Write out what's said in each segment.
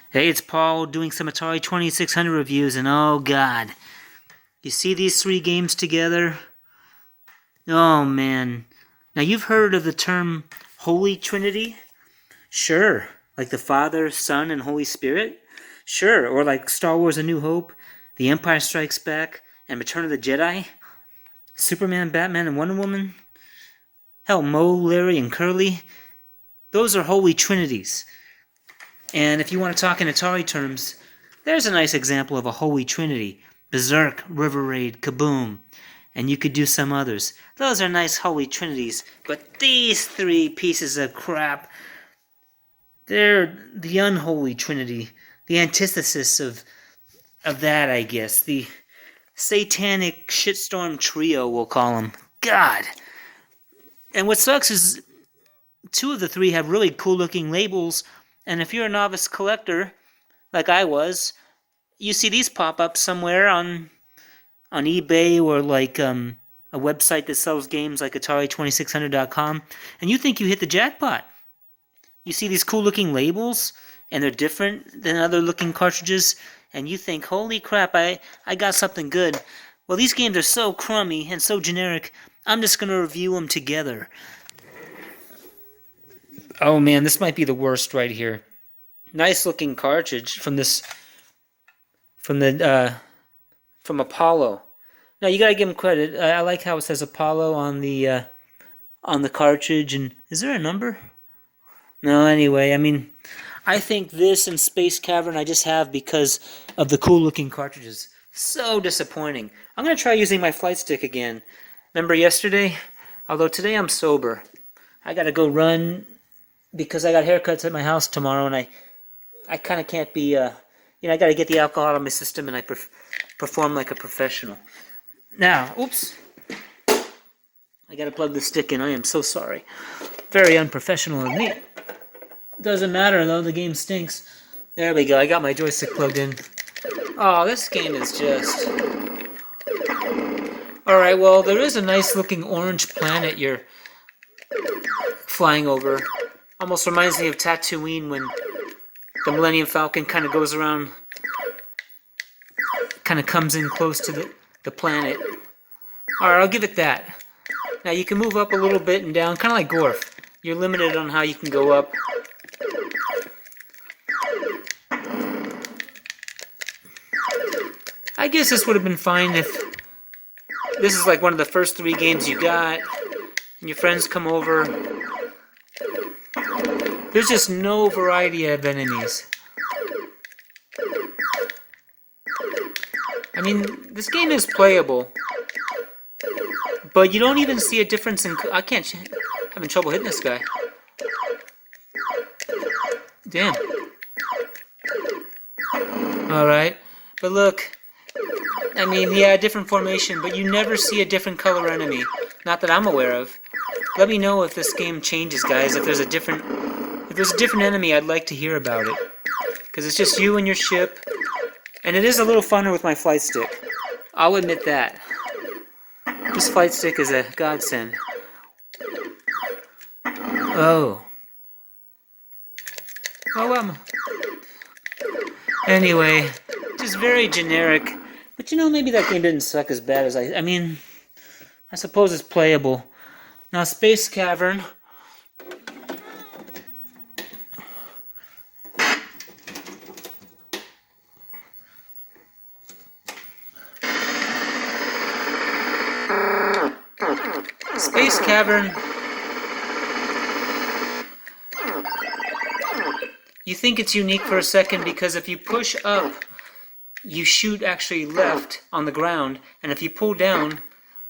Hey, it's Paul doing some Atari 2600 reviews, and oh god. You see these three games together? Oh man. Now you've heard of the term Holy Trinity? Sure. Like the Father, Son, and Holy Spirit? Sure. Or like Star Wars A New Hope, The Empire Strikes Back, and Return of the Jedi? Superman, Batman, and Wonder Woman? Hell, Moe, Larry, and Curly? Those are Holy Trinities. And if you want to talk in Atari terms, there's a nice example of a Holy Trinity. Berserk, River Raid, Kaboom. And you could do some others. Those are nice Holy Trinities. But these three pieces of crap, they're the unholy Trinity. The antithesis of that, I guess. The satanic shitstorm trio, we'll call them. God. And what sucks is two of the three have really cool looking labels. And if you're a novice collector, like I was, you see these pop up somewhere on eBay or like a website that sells games like Atari2600.com, and you think you hit the jackpot. You see these cool looking labels, and they're different than other looking cartridges, and you think, holy crap, I got something good. Well, these games are so crummy and so generic, I'm just going to review them together. Oh man, this might be the worst right here. Nice looking cartridge from Apollo. Now you gotta give him credit. I like how it says Apollo on the cartridge. And is there a number? No. Anyway, I mean, I think this and Space Cavern I just have because of the cool looking cartridges. So disappointing. I'm gonna try using my flight stick again. Remember yesterday? Although today I'm sober. I gotta go run because I got haircuts at my house tomorrow, and I kind of can't be, I got to get the alcohol out of my system, and I perform like a professional. Now, oops. I got to plug the stick in. I am so sorry. Very unprofessional of me. Doesn't matter, though. The game stinks. There we go. I got my joystick plugged in. Oh, this game is just... Alright, well, there is a nice looking orange planet you're flying over. Almost reminds me of Tatooine when the Millennium Falcon kind of goes around, kind of comes in close to the planet. Alright, I'll give it that. Now you can move up a little bit and down, kind of like Gorf. You're limited on how you can go up. I guess this would have been fine if this is like one of the first three games you got, and your friends come over. There's just no variety of enemies. I mean, this game is playable, but you don't even see a difference in... I'm having trouble hitting this guy. Damn. Alright, but look, I mean, yeah, different formation, but you never see a different color enemy. Not that I'm aware of. Let me know if this game changes, guys, if there's a different enemy, I'd like to hear about it. Because it's just you and your ship. And it is a little funner with my flight stick. I'll admit that. This flight stick is a godsend. Oh. Anyway, just very generic. But you know, maybe that game didn't suck as bad as I mean, I suppose it's playable. Now, Space Cavern... Space Cavern, you think it's unique for a second because if you push up, you shoot actually left on the ground, and if you pull down,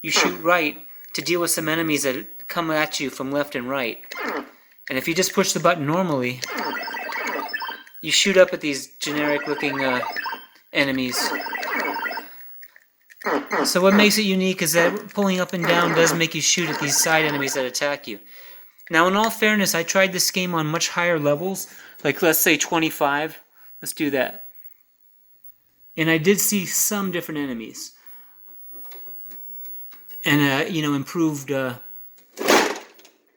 you shoot right to deal with some enemies that come at you from left and right. And if you just push the button normally, you shoot up at these generic looking enemies. So what makes it unique is that pulling up and down does make you shoot at these side enemies that attack you. Now, in all fairness, I tried this game on much higher levels, like let's say 25. Let's do that. And I did see some different enemies. And, improved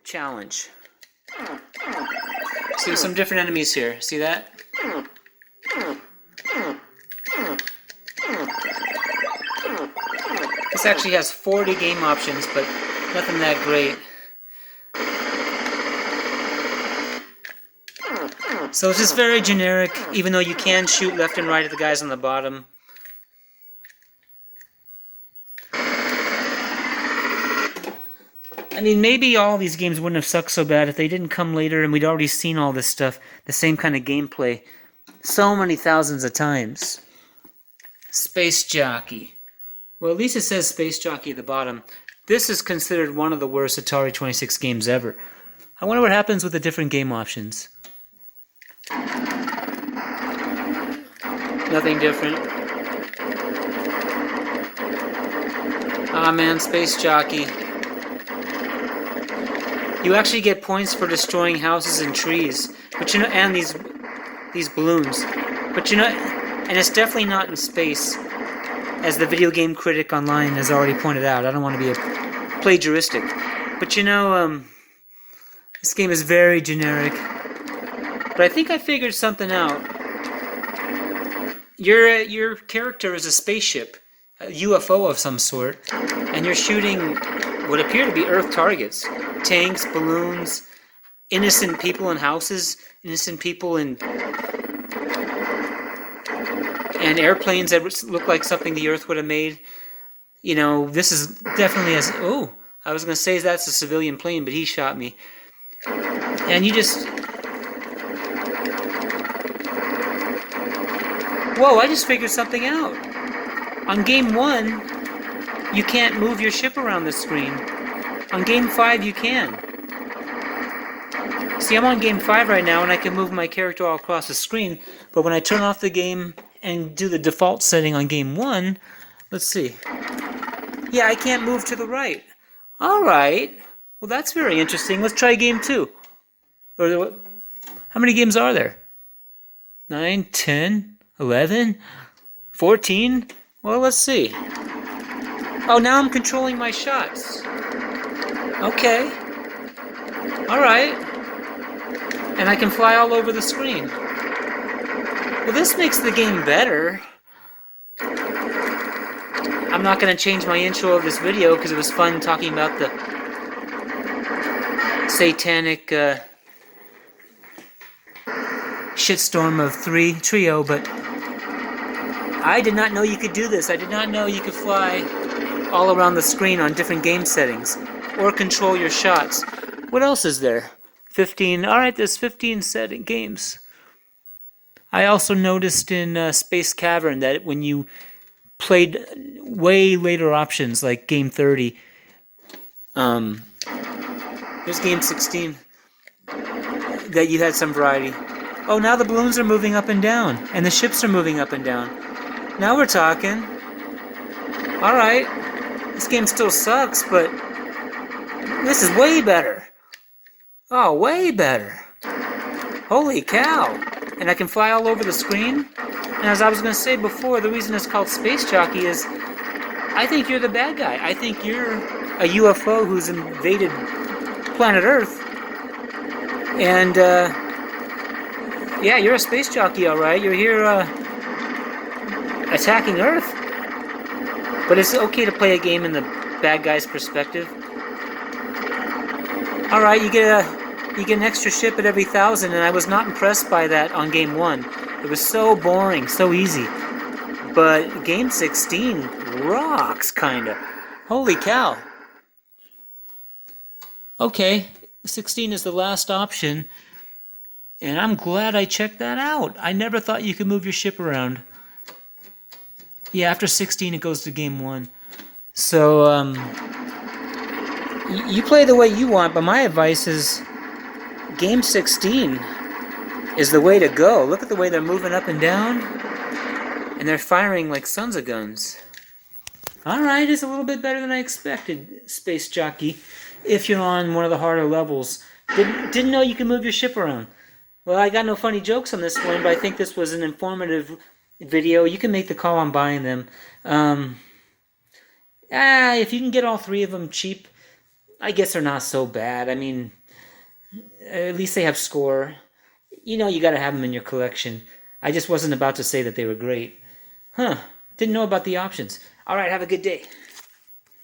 challenge. So there's some different enemies here. See that? This actually has 40 game options, but nothing that great. So it's just very generic, even though you can shoot left and right at the guys on the bottom. I mean, maybe all these games wouldn't have sucked so bad if they didn't come later and we'd already seen all this stuff, the same kind of gameplay, so many thousands of times. Space Jockey. Well, at least it says Space Jockey at the bottom. This is considered one of the worst Atari 26 games ever. I wonder what happens with the different game options. Nothing different. Ah, man, Space Jockey. You actually get points for destroying houses and trees, but you know, and these balloons. But you know, and it's definitely not in space, as the video game critic online has already pointed out. I don't want to be plagiaristic, but you know, this game is very generic. But I think I figured something out. Your character is a spaceship, a UFO of some sort, and you're shooting what appear to be Earth targets. Tanks, balloons, innocent people in houses, innocent people in and airplanes that look like something the Earth would have made. You know, this is definitely as... Oh, I was going to say that's a civilian plane, but he shot me. And you just... Whoa, I just figured something out. On game 1, you can't move your ship around the screen. On game 5, you can. See, I'm on game 5 right now, and I can move my character all across the screen, but when I turn off the game and do the default setting on game 1, let's see. Yeah, I can't move to the right. Alright. Well, that's very interesting. Let's try game 2. Or how many games are there? 9, 10, 11, 14? Well, let's see. Oh, now I'm controlling my shots. Okay. Alright. And I can fly all over the screen. Well, this makes the game better. I'm not going to change my intro of this video because it was fun talking about the satanic shitstorm of trio, but I did not know you could do this. I did not know you could fly all around the screen on different game settings or control your shots. What else is there? 15. Alright, there's 15 games. I also noticed in Space Cavern that when you played way later options like game 30, there's game 16, that you had some variety. Oh, now the balloons are moving up and down, and the ships are moving up and down. Now we're talking. Alright, this game still sucks, but this is way better. Oh, way better. Holy cow. And I can fly all over the screen. And as I was going to say before, the reason it's called Space Jockey is I think you're the bad guy. I think you're a UFO who's invaded planet Earth. And, yeah, you're a space jockey, alright. You're here, attacking Earth. But it's okay to play a game in the bad guy's perspective. Alright, you get an extra ship at every 1,000, and I was not impressed by that on game 1. It was so boring, so easy. But game 16 rocks, kinda. Holy cow. Okay, 16 is the last option, and I'm glad I checked that out. I never thought you could move your ship around. Yeah, after 16 it goes to game 1. So, you play the way you want, but my advice is game 16 is the way to go. Look at the way they're moving up and down, and they're firing like sons of guns. Alright, it's a little bit better than I expected, Space Jockey, if you're on one of the harder levels. Didn't know you could move your ship around. Well, I got no funny jokes on this one, but I think this was an informative video. You can make the call on buying them. If you can get all 3 of them cheap, I guess they're not so bad. I mean, at least they have score. You know you gotta have them in your collection. I just wasn't about to say that they were great. Huh. Didn't know about the options. All right, have a good day.